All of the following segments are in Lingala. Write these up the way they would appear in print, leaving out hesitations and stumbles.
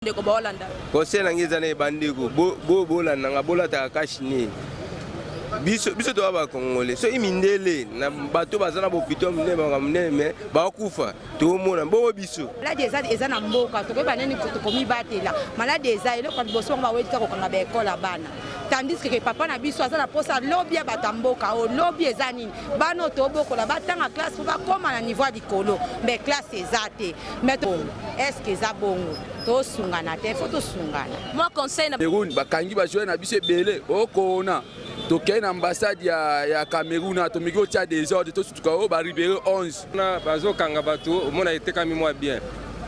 ndeko baolanda conseil na ngeza na bandeko bolanda nga bolata kashine biso to ba kongole so imindele na bato bazana bopito mne me ba kufa to mona bo biso la déjà eza na mboka to ko baneni ko komi batela malade eza ile kwa boso ba wetika ko kanga ba école bana tandis que papa na biso azana posa lobby batamboka o lobby eza nini bano to bokola batanga classe pour ba koma na niveau di kolo mais classe ezate mais est-ce que za bongo to sungana te photo sungana moi conseil na Cameroun bakangi ba jouer na biso ebele okona tokei na ambassade ya Cameroun to miko tia désordre to sutuka o ba Ribéry 11 na bazo kanga bato omona etekami mwa bien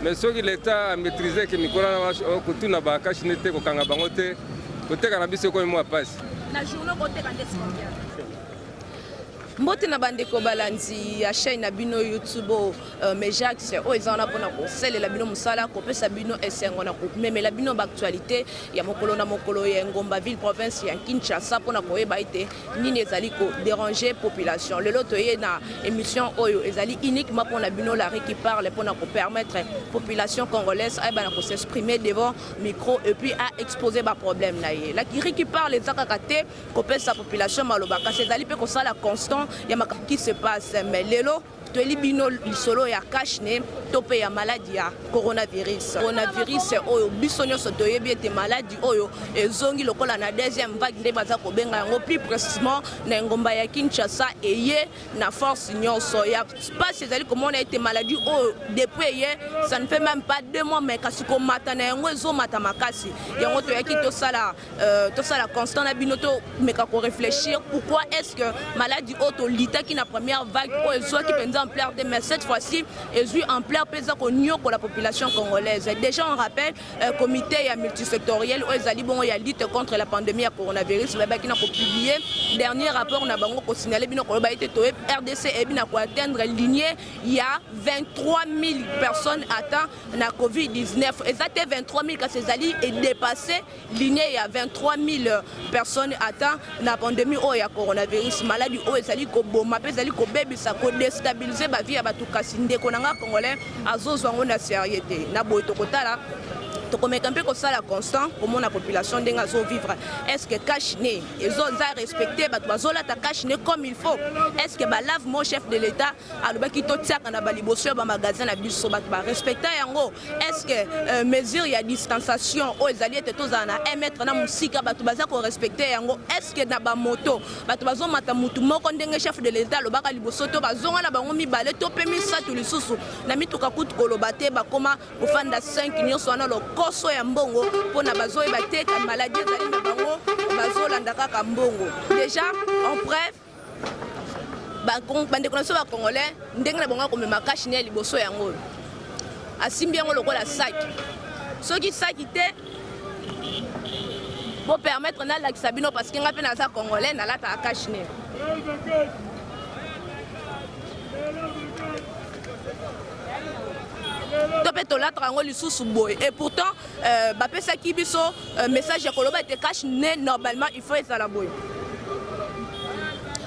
mais soki l'état a maîtrisé que mikolo na kutuna ba kashinete ko kanga bango te koteka na biso ko mwa passe na journée koteka ndesi combien mbote na bandeko balanzi ya chaîne na bino YouTube Mejax o ezana pona ko selela bino musala ko pesa bino esengo na ko memela bino ba actualité ya mokolo na mokolo ya Ngomba ville province ya Kinshasa pona ko eba ite nini ezali ko déranger population le loto ye na émission oyo ezali uniquement pona bino la qui parle pona ko permettre population congolaise eba na ko s'exprimer devant micro et puis à exposer ba problème na ye la qui parle ezaka kate ko pesa population maloba kasi ezali pe ko sala constant il y a qui se passe mais lelo to libino lisolo ya kashne tope ya maladie ya coronavirus oyo bisonyo soto yebi ete maladie oyo ezongi lokola na deuxième vague nde baza ko benga yango plus précisément na Ngomba ya Kinshasa eye na force nyonso ya passe ezali komona ete maladie oyo depuis hier ça ne fait même pas 2 mois mais kasi ko mata na yango ezo mata makasi yango to yaki to sala constant na bino to meka ko réfléchir pourquoi est-ce que maladie auto litaki na première vague oyo ezo ki penza ampleur mais cette fois-ci est ampleur pesa ko nyoko la population congolaise. Déjà on rappelle comité multisectoriel où ezali bongo ya lutte contre la pandémie à coronavirus ba qui n'a ko publier dernier rapport na bango ko signaler bino ko ba été to RDC et bina ko atteindre lignée il y a 23 000 personnes atteintes na Covid-19 exactement 23 000 cas ezali et dépassé lignée il y a 23 000 personnes atteintes na pandémie o ya coronavirus maladie o ezali ko boma pe ezali ko bebisa ko déstabiliser ba vie ya batu kasi ndeko nanga congolais azozwa ngo na sérieuxté na boy tokotala tokomeka mpe kosala constant komona population ndenge azovivre est-ce que kashine ezoza respecter bato bazolata kashine comme il faut est-ce que balave mon chef de l'état alobaki totiaka na baliboso ya bamagasin na biso bato barespecta yango est-ce que mesure ya distanciation oyo ezali ete tozala na 1 mètre na mosika bato baza korespecte yango est-ce que na bamoto bato bazomata mutu moko ndenge chef de l'état alobaka liboso to bazonga na bango mibale to mpe misato lisusu na mituka kutu koloba te bakoma kofanda 5 nyonso wana koso ya mbongo pona bazoy bateka maladie ezali na bango bazolanda kaka mbongo déjà en bref bandeko na so ba congolais ndenge na bango komema kashine ya liboso yango asimbi yango lokola saki soki saki te pour permettre na lakisa bino parce que nga pe na za congolais na lata kashine et pourtant bapesa ki biso message ya koloba ete cache ne normalement il faut être à la boye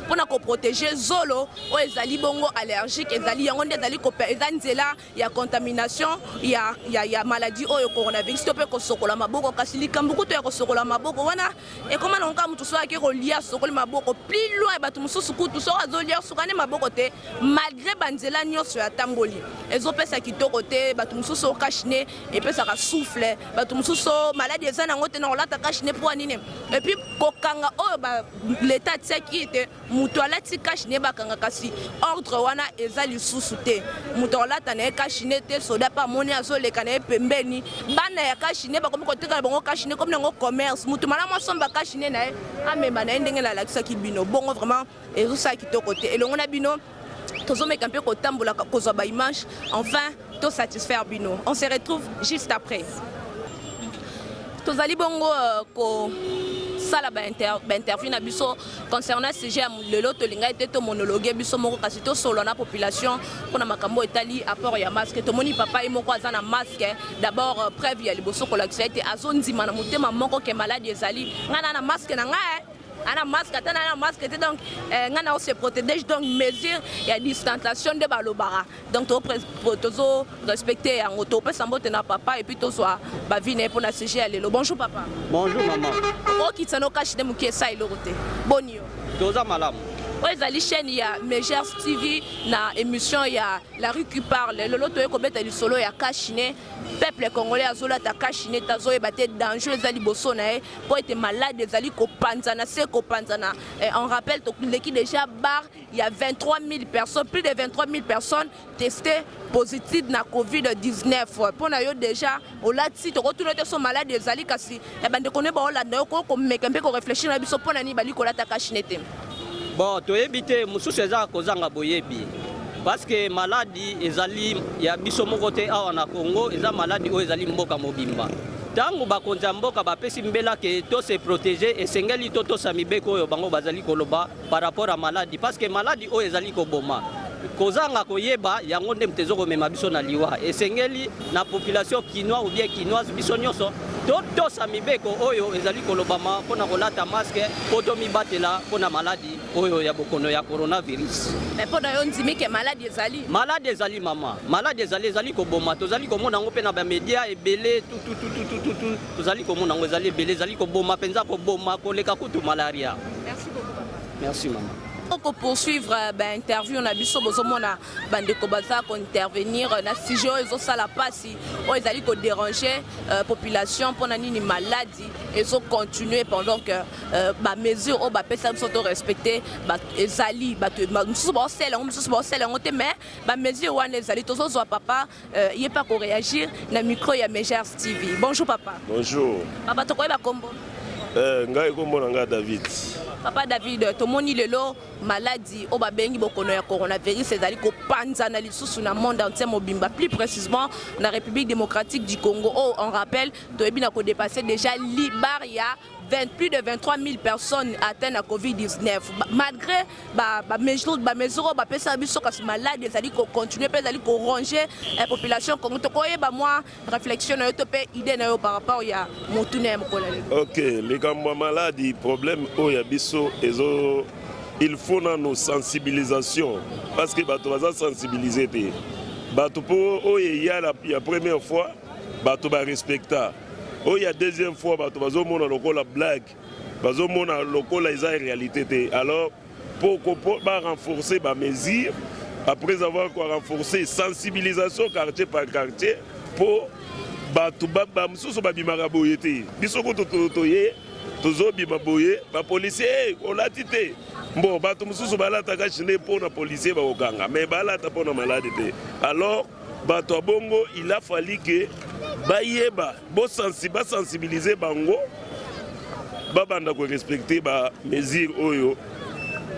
pour na ko protéger zolo o ezali bongo allergique ezali yango nde ezali ko ezanzela ya contamination ya maladie oyo coronavirus to pe ko sokola maboko kasi likambuku to ya ko sokola maboko wana e koma na nka mutu so ake ko lia sokola maboko plus loin batu mususu kutu so azolia sukane maboko te malgré banzela nyonso ya tamboli ezopesa kitoko te batu mususu kashine e pesa ka souffle batu mususu maladie ezana ngote na olata kashine po anine et puis kokanga oyo ba l'état tsaki ete mutu alati kashine bakanga kasi ordre wana ezali susu te mutu alata na kashine te soda pa moni azoleka na pembeni bana ya kashine bakomi koteka bango kashine comme nango commerce mutu malama somba kashine na amema na ndenge la lakisa kibino bongo vraiment ezosa kitoko te elongo na bino tozomeka mpe kotambola kozwa ba image enfin to satisfaire bino on se retrouve juste après tozali bongo ko sala ba interview na biso concernant sujet le loto linga était to monologue biso moko kasi to solo na population pona makambo etali apport ya masque to moni papa e moko azana masque d'abord preuve ya liboso ko lakisa ete azondima na mutema moko ke maladie ezali ngana na masque na nga ana masque ata na masque te donc ngana on se protéger donc mesure ya distanciation de balobara donc tozo respecter en auto pe sambote na papa et puis to soit ba vine pour na CG alelo. Bonjour papa. Bonjour maman. O kitano kashi de mukesa ilorote. Bonio. Toza malamu. Ezali chaîne ya Megers TV na émission ya La Rue qui parle lolo to ekobeta lisolo ya kashine peuple congolais azola ta kashine tazo ebate danger ezali boso na e po ete malade ezali kopanzana se kopanzana. On rappelle to l'équipe déjà bar il y a 23 000 personnes, plus de 23 000 personnes testées positives na Covid-19. Pour na yo déjà au lati to retourner so malade ezali kasi e bande connaît ba olanda yo ko mekembe ko réfléchir na biso pona ni bali ko la ta kashine te. Bon, toyebi te mosusu eza kozanga boyebi parce que maladie ezali ya biso moko te awa na Congo eza maladie oyo ezali mboka mobimba. Tango bakonza mboka bapesi mbela ke to se protéger esengeli to tosa mibeko oyo bango bazali koloba par rapport à maladie parce que maladie oyo ezali koboma. Kozanga koyeba yango nde mtezo komema biso na liwa esengeli na population kinoise ou bien kinoise biso nyonso tosa mibeko oyo ezali kolobama pona kolata masque po tomibatela pona maladie oyo ya bokono ya coronavirus. Mais pona yo ndimi ke maladie ezali. Maladie ezali mama. Maladie ezali koboma tozali komona ngo pe na ba media ebele tout tozali komona ngo ezali ebele ezali koboma penza koboma koleka kutu malaria. Merci beaucoup. Merci maman. Pour poursuivre l'interview, on a vu sur Bozomona Bandeko Baza pour intervenir. Na sujet ils ont ça la passe, ils allaient déranger la population pendant une maladie. Ils ont continué pendant que les mesures au personnes sont respectées. Ils allaient, mais les mesures où ils allaient, tous les papa, il n'y a pas qu'on réagir. Na micro il y a Megers TV. Bonjour papa. Bonjour. Papa, tu connais pas combo? Ngai kombo nanga David. Papa David, tomoni lelo maladie au babengi bokono ya coronavirus ezali ko panzana lisusu na monde entier mobimba, plus précisément na République démocratique du Congo. Oh, on rappelle toyebi na ko dépasser déjà Libaria plus de 23 000 personnes atteintes à Covid-19. Malgré mesures pesa biso kasi malade ezali ko continuer pe ezali ko ronger la population Congo to koyeba moi réflexion na yo to pe idée na yo par rapport ya motune ya mokolale. OK, les gambo maladie problème oya biso ezo il faut nos sensibilisation parce que bato baza sensibiliser te. Bato po oya la première fois bato ba respecta. Oh, il y a deuxième fois, bato bazomona lokola blague, bazomona lokola eza réalité. Alors, pour renforcer ma mesure, après avoir renforcé sensibilisation quartier par quartier, pour bato msusu babimaka boye te. Biso ko toye, tozobima boye, ba policier olati te. Bon, bato msusu balataka chine pour na policier bakokanga, mais balata pour na malade te. Alors, bato bongo, il a fallu que bayeba sensibiliser bango babanda ko respecter ba mesure oyo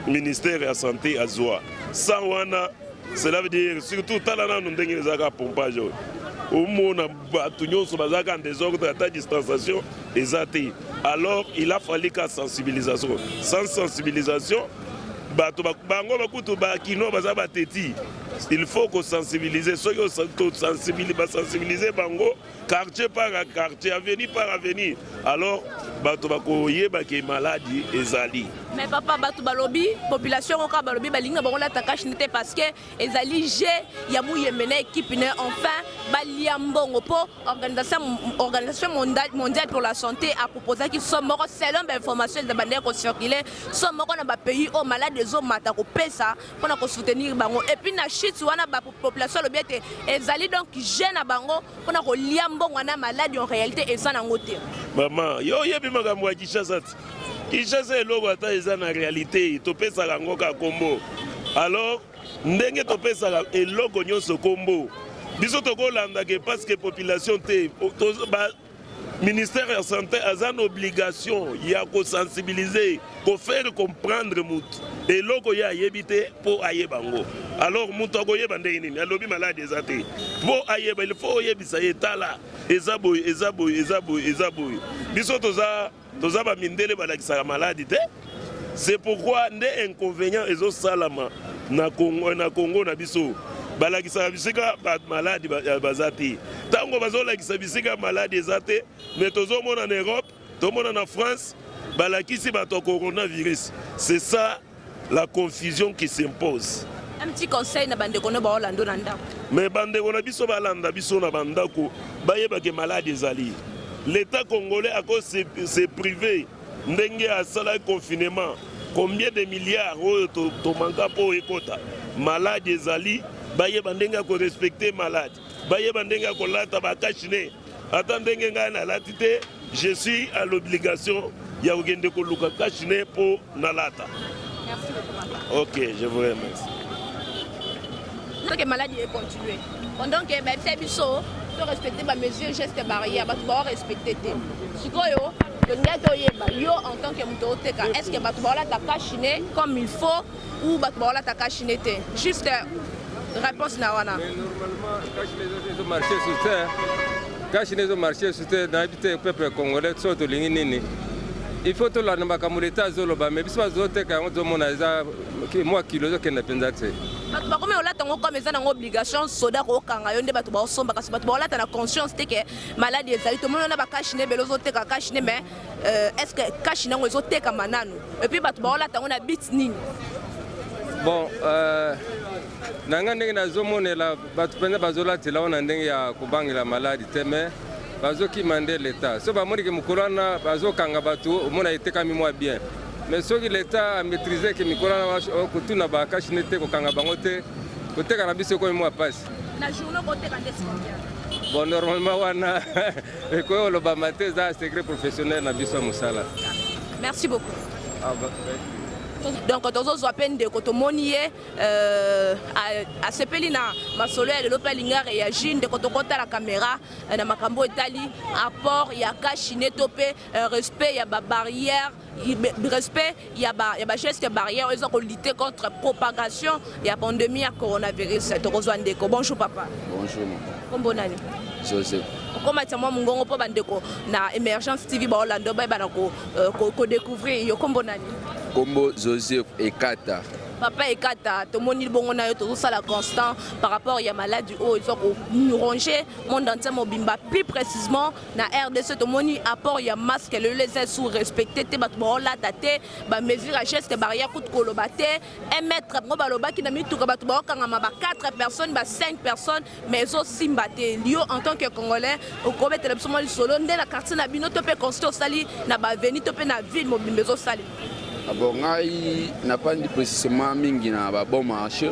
ministère ya santé azwa sans wana cela veut dire surtout talana no ndenge ezaka pompage omona bato nyonso bazaka en désordre à distanciation ezate. Alors il a fallu ka sensibilisation. Sans sensibilisation bato bango bakutu ba kino baza bateti. Il faut qu'on sensibilise ceux qui sensibiliser bango quartier par quartier, avenir par avenir. Alors bato bakoye baki maladie ezali. Mais papa bato balobi population oka balobi balinga bango la takash n'était parce que ezali G ya muyemena équipe ne enfin balia mbongo po organisation mondiale pour la santé a proposé qu'ils sont morts selon l'information de bande ko circuler sont morts na ba pays au malade zo mata ko pesa pour na soutenir bango et puis na shit wana ba population lobi ete ezali donc jeune bango pour na ko lia mbongo na maladie en réalité eza na ngote. Maman yo yebi makambo ya Kinshasa. Kinshasa eloko ata eza na réalité topesaka ngo ka kombo. Alors ndenge topesaka eloko nyonso kombo biso tokolanda ke parce que population te ministère de la santé a une obligation ya ko sensibiliser ko faire comprendre mutu eloko ya yebite pour ayebango. Alors mutu akoyeba ndenge nini alobi malade ezate pour ayeba il faut yebisa etala ezaboy biso toza ba mindele balakisa malade te. C'est pourquoi des inconvénients ezo salama na Congo na biso balakisa bisika ba malade bazati tango bazolakisa bisika malade ezate mais tozomona en Europe tomona na France balakisi bato coronavirus. C'est ça la confusion qui s'impose. Un petit conseil na bandeko no ba Orlando na ndako. Mais bandeko na biso balanda biso na bandako bayeba ke malade ezali. L'État congolais a s'est privé ndenge asala confinement. Combien de milliards to manka po ekota. Malade ezali bayeba ndenge ko respecter malade. Bayeba ndenge ko lata ba kashine. Ata ndenge nga na latite, je suis à l'obligation ya ogende ko luka kashine po na lata. Merci beaucoup. OK, je vous remercie. Que maladie est continuée. Pendant que même ces biso, de respecter ma mesure, gestes barrières, bah tu vas respecter tes. Si quoi yo, le ngato yo en tant que mutoteka, est-ce que bah tu vas la ta cachiner comme il faut ou bah tu vas la ta cachiner tes. Juste réponse na wana. Mais normalement, cachiner les marchés sur terre, cachiner les marchés sur terre dans le peuple congolais, surtout les nini. Il faut que l'on ait un zoloba, mais si on a un moi qui le sais, Comme on l'a comme obligation, soda kanga yonde batu ba osomba kasi batu ba la conscience te que maladie ezali to mona ba kashine belozo te ka kashine mais est-ce que kashine ngo ezote ka manano et puis batu ba la tango na bit nini. Bon nanga ndenge nazomonela batu pende bazola tela ona ndenge ya kubangela maladie te mais bazoki mande l'État. So bamoni ke mukolana bazokanga batu omona etekami mwa bien. Mais ce que l'État a maîtrisé que Mikolana kutuna ba kashine te ko kanga bango te koteka na biso ko mwa passe. Na journée côté quand est-ce Bon normalement wana ko lo ba maté za secret professionnel na biso musala. Merci beaucoup. Donc tozo zo peine de kotomoni a sepeli na masolo ya lelo pelinga réagir de kotokota la caméra na makambo etali apport ya kashine topé respect ya ba barrière respect ya ba geste barrière ils ont lutter contre propagation ya pandémie ya coronavirus tozo ndeko. Bonjour papa. Bonjour. Kombo nani? Joseph. Comment tu as mon po bandeko na Emergence TV ba Orlando ba na ko découvrir yo kombo nani? Kombo Joseph Ekata. Papa Ekata, tout le monde est bon, on a tout ça la constant par rapport à la maladie. Ils ont nous rongé, monde entier mobimba. Plus précisément, na RDC, tout le monde apport ya masque, le laisser sous respecter, te battre la date, ba mesure à geste barrière coup de colobate, un mètre, bon baloba qui n'a mis tout battre quand on a 4 personnes, 5 personnes, mais aussi mbaté. Lio en tant que Congolais, au combat télévision le solo, dès la quartier na bino topé constant sali, na ba veni topé na ville mobimba sali. Bon, ngai n'a pas dit précisément mingi na ba bon marché.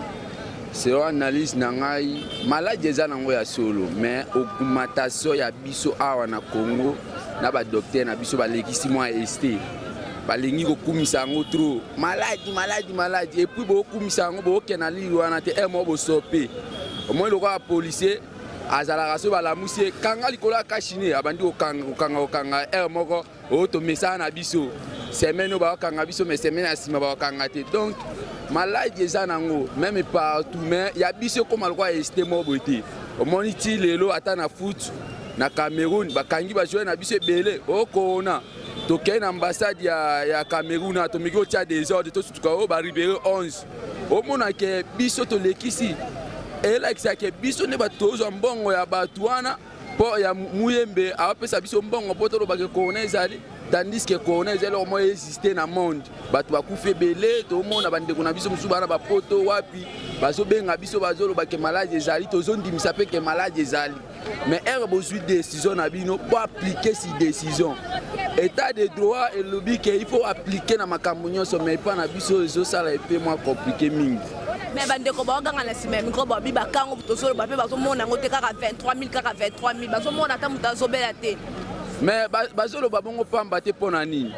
C'est une analyse na ngai maladie eza nango ya solo mais augmentation ya biso awa na Congo na ba docteur na biso ba lekisi moi ST. Ba lengi ko kumisa ngo trop maladie et puis bo kumisa ngo bo kena li wana te e mo bo soper. Au moins le roi policier azala raso ba la musie kanga likola kashine abandi okanga e moko o to mesa na biso. Semaine ba kanga biso mais semaine asima ba kanga te donc maladie eza nango même partout mais ya biso comme alwa esté mo boté au moniti lelo ata na foot na Cameroun ba kangi ba jouer na biso belé o kona to ken ambassade ya Cameroun to miko tia des ordres to suka o ba Ribéry 11 o mona ke biso to lekisi et là que biso ne ba tozo mbongo ya batuana po ya muyembe apesa biso mbongo po to ba ke kona ezali. Tandis que Corona ezali au moins exister na monde bato bakufe belé to mona bandeko na biso musu bana ba poto wapi bazo benga biso bazolo ba ke maladie ezali to zondimisa pe ke maladie ezali mais er besoin de décision na bino pour appliquer ces décisions état de droit et lobby que il faut appliquer na makambo nyonso mais pas na biso ezo sala epé moins compliqué mingi. Mais bandeko ba ganga na sima micro ba biba kango to solo ba pe bazo mona ngote kaka 23000 kaka 23000 bazo mona ta mutazo bela te. Mais bazolo babongo pamba te pona nini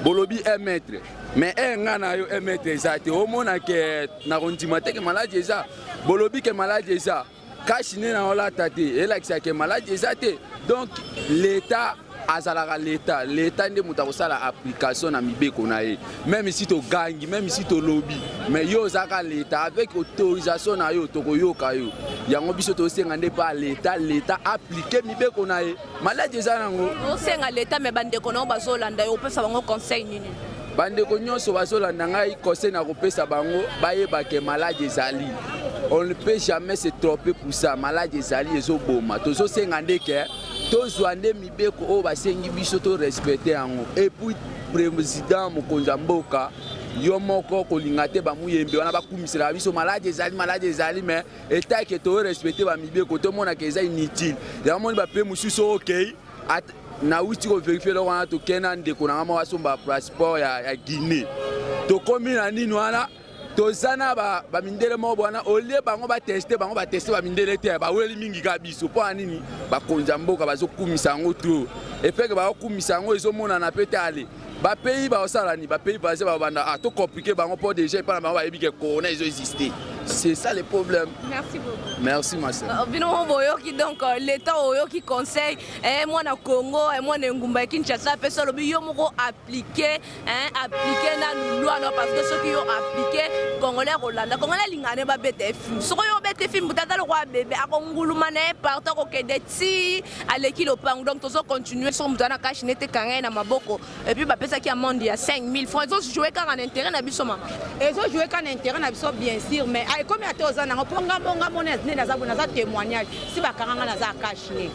bolobi 1 mètre mais nga na yo 1 mètre ezate o mona ke na rondima te ke maladie eza bolobi ke maladie eza kashine na ola tate elakisa ke maladie ezate donc l'état azalaka l'état nde muta kosala application na mibeko na ye même si to gangi même si to lobby mais yo zaka l'état avec autorisation na yo to koyoka yo yango biso to senga nde pa l'état appliquer mibeko na ye maladie eza nango o senga l'état mais bandeko na bazolanda yo pesa bango conseil nini bandeko nyonso bazolanda ngai conseil na kopesa bango bayeba ke maladie ezali on ne peut jamais se tromper pour ça maladie ezali ezoboma tozo senga nde ke tozwa nde mibeko oyo basengi biso to respecter yango et puis président mokonzi ya mboka yo moko kolinga te bamuyembe wana bakumisela biso maladi ezali mais état ke to respecter bamibeko tomona ke eza inutile yamoni bape mosusu okei na witi ko vérifier lo wana to kena ndeko na mama wasomba passeport ya Guinée tokomi na nini wana tozana bamindele mo bwana olie bango bateste bamindele te baweli mingi ka biso po nini bakonza mboka bazokumisa yango to epeke bakumisa yango ezomona na pete ale bapays baosalani bapays basé babanda to compliqué bango po déjà pas bango bayebi ke corona ils existent. C'est ça le problème. Merci beaucoup. Merci ma sœur. Bino boyoki donc l'état oyoki conseil moi na Congo moi na Ngumba Kinshasa pesa lobi yo moko appliquer appliquer na loi non parce que ceux qui ont appliqué congolais Rolanda congolais lingane ba bete film. Soko yo bete film butata le roi bébé akonguluma na partout ko kedeti aleki lo pang donc tozo continuer sur mutana cash nete kanga na maboko et puis ba pesa ki amende ya 5000 francs ils ont joué quand en intérêt na biso ma. Ils ont joué quand en intérêt na biso bien sûr mais comme il y a des gens qui ont témoignage si bakaranga naza cash ne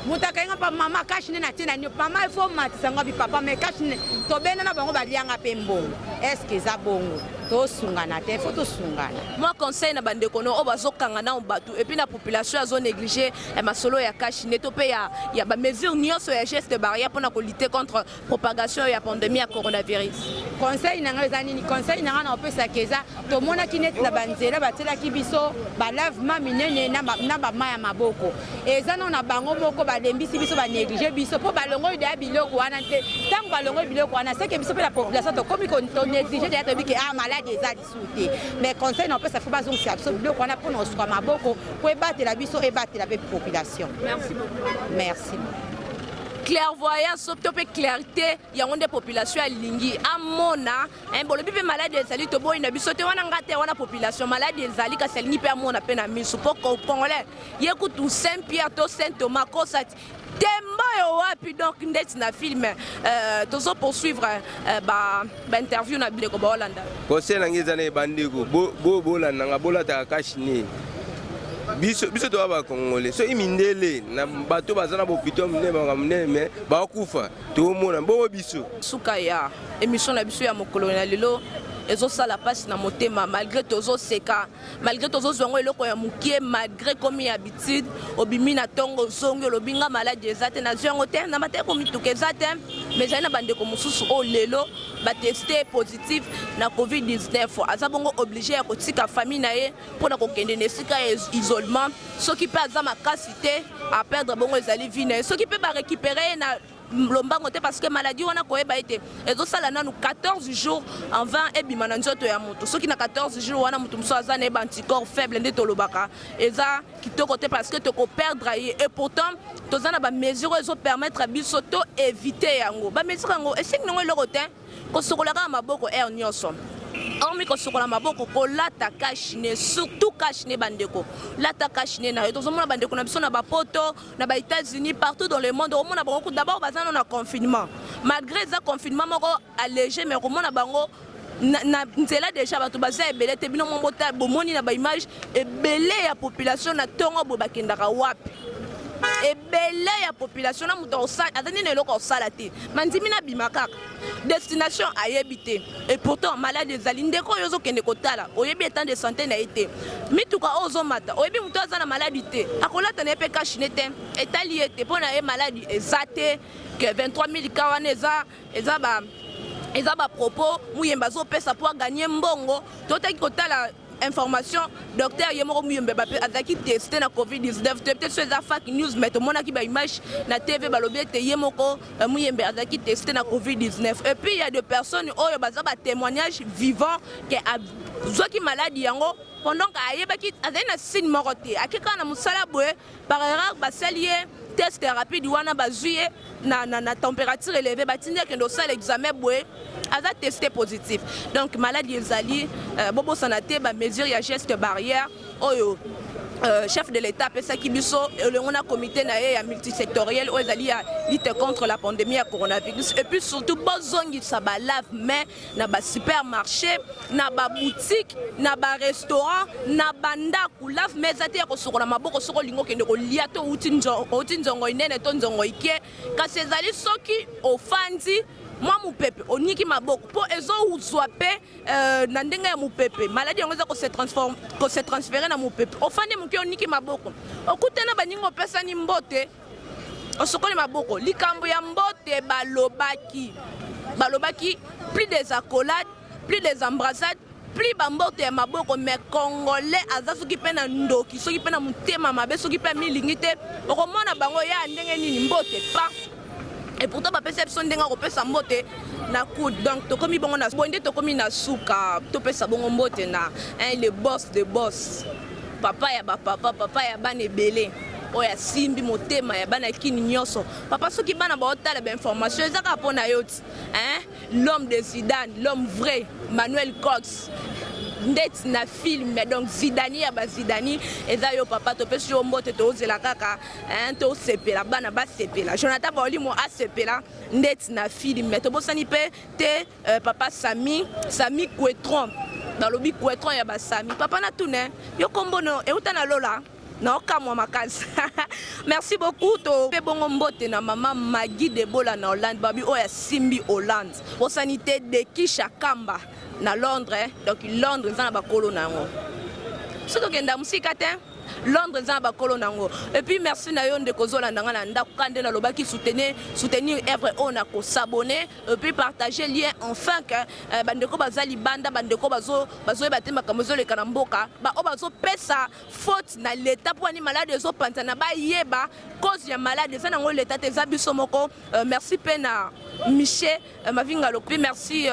mutakainga pa mama cash ne na tina ni mama il faut matisanga bi papa mais cash ne to bena na bango balianga pe mbongo est-ce que za bongo to sungana te faut to sungana moi conseil na bande kono o bazokanga na batu et puis la population a zone négligé ma solo ya cash ne to pe ya ba mesure nyonso ya geste barrière pour na ko lutter contre propagation ya pandémie ya coronavirus. Conseil nanga ezani ni conseil nanga na opesa keza to mona kinet na banzela batela ki biso ba lavement minene na ba maya maboko ezana na bango moko ba lembisi biso ba négliger biso po ba longo ide biloko wana te tant ba longo biloko wana c'est que biso pe la population to komi ko négliger de to bi ke malade eza disouté mais conseil na opesa faut bazong si absolu biloko wana pour no swa maboko po ebate la biso ebate la population. Merci beaucoup. Merci. Clairvoyance topé clarté ya onde population alingi amona bolo bipe malade ezali to boy na biso te wana ngate wana population malade ezali ka selingi pe amona pe na miso poko congolais yekutu Saint Pierre to Saint Thomas kosati temba yo wapi donc ndeti na film tozo poursuivre ba interview na bileko ba Holanda conseil nangiza na bandiko bo la nanga bola ta kashini biso to ba congolais so imindele na bato bazana bopito mne me ba kufa to mona bo biso suka ya émission na biso ya mokolo na lelo ezo sala passe na motema malgré tozo seka malgré tozo zongo eloko ya mukie malgré comme habitude obimi na tongo zongo lobinga malade ezate na zongo te na mate ko mituke ezate mais jana bande ko mususu o lelo ba tester positif na COVID-19 azabongo obligé ya kotika famille na ye pona ko kende nesika isolement ceux qui peut azama kasité à perdre bongo ezali vine ceux qui peut ba récupérer na lombango te parce que maladie wana koyeba ete ezo sala nanu 14 jours en 20 ebima na nzoto ya moto soki na 14 jours wana moto muso aza na anticorps faible nde tolobaka eza kitoko te parce que toko perdre ye et pourtant tozana ba mesure ezo permettre biso to éviter yango ba mesure yango esengi nango eloko te kosokolaka maboko air nyonso hormis kosokola maboko kolata kashine surtout kashine bandeko lata kashine na tozomona bandeko na biso na bapoto na ba États-Unis partout dans le monde omona bango d'abord bazana na confinement malgré ça confinement moko allégé mais omona bango na nzela déjà bato baza ebele te bino mobota bomoni na ba image ebele ya population na tongo bo bakendaka wapi ebele ya population na muto osala atani na eloko osala te mandimi na bimakaka destination ayebi te et pourtant malade ezali ndeko oyo ozokende kotala oyebi état de santé na ye te mituka oyo ozomata oyebi moto aza na maladi te akolata na ye mpe kashine te etali ye te mpo na ye maladi eza te ke 23 000 ka wana eza bapropos muyembe azopesa mpo aganye mbongo totaki kotala information docteur yemoko muyembe bape azaki testé na COVID-19 peut-être sur les fake news mais tout le monde a qui ba image na TV balobi ete yemoko muyembe azaki testé na COVID-19 et puis il y a des personnes oyo baza ba témoignage vivant que zoki maladie yango pendant que ayebaki azali na signe moko te akeka na musala boye par erreur basali test rapide wana bazuye na température élevée batindi akende osala examen boye aza testé positif donc maladie ezali bobo sanate ba mesure ya geste barrière oyo chef de l'état pesaki biso on a comité na ya multisectoriel oyo ezali ya lutte contre la pandémie ya coronavirus et puis surtout bozongisa ba lave main na ba supermarché na ba boutique na ba restaurant na bandaku lave main ezate ya kosokola maboko soko lingo kende kolia to uti nzongo inene to nzongo ike kasi ezali soki ofandi moi mupepe oniki maboko po ezo uzwa pe na ndenge ya mupepe maladie yango eza ko se transférer na mupepe ofandi muke oniki maboko okutana baningo pesa ni mbote osokoli maboko likambo ya mbote balobaki plus des accolades plus des embrassades plus bambote ya maboko mais congolais aza soki pe na ndoki soki pe na mutema mabe soki pe milingi te okomona bango ya ndenge nini mbote pa et pourtant ba perception ndenge kopesa mbote na coup donc tokomi bongo na bonde tokomi na suka topesa bongo mbote na le boss de boss papa ya papa ya bana ebele oya simbi motema ya bana kini nyonso papa soki bana baotala ba information ezaka pona yoti l'homme de Zidane l'homme vrai Manuel Cox ndeti na film donc Zidani ya bazidani eza yo papa topesi yo mbote tozela kaka to sepela bana ba sepela Jonathan Baolimo a sepela ndeti na film tobosani pe te papa Sami Kwetron balobi Kwetron ya basami papa na tune yo kombono eutana lola na okamwa makasi merci beaucoup to pe bongo mbote na mama Maggie Debola na Hollande babi oya simbi Hollande bosanité de Kisha Kamba na Londres donc Londres za na bakolo nango soto kenda musika te Londres za na bakolo nango et puis merci na yo ndeko zolanda nga na ndako kande na lobaki soutenir œuvre ona ko s'abonner et puis partager lien enfin que bandeko bazali banda bandeko bazo batema kamozo le kanamboka ba o bazo pesa faute na l'état pour ani malade zo pantana ba yeba cause ya malade za nango l'état te za biso moko merci pena Michel mavinga lopi merci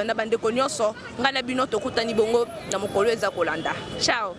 na bandeko nyonso ngana bino tokutani bongo na mokolo eza kolanda ciao.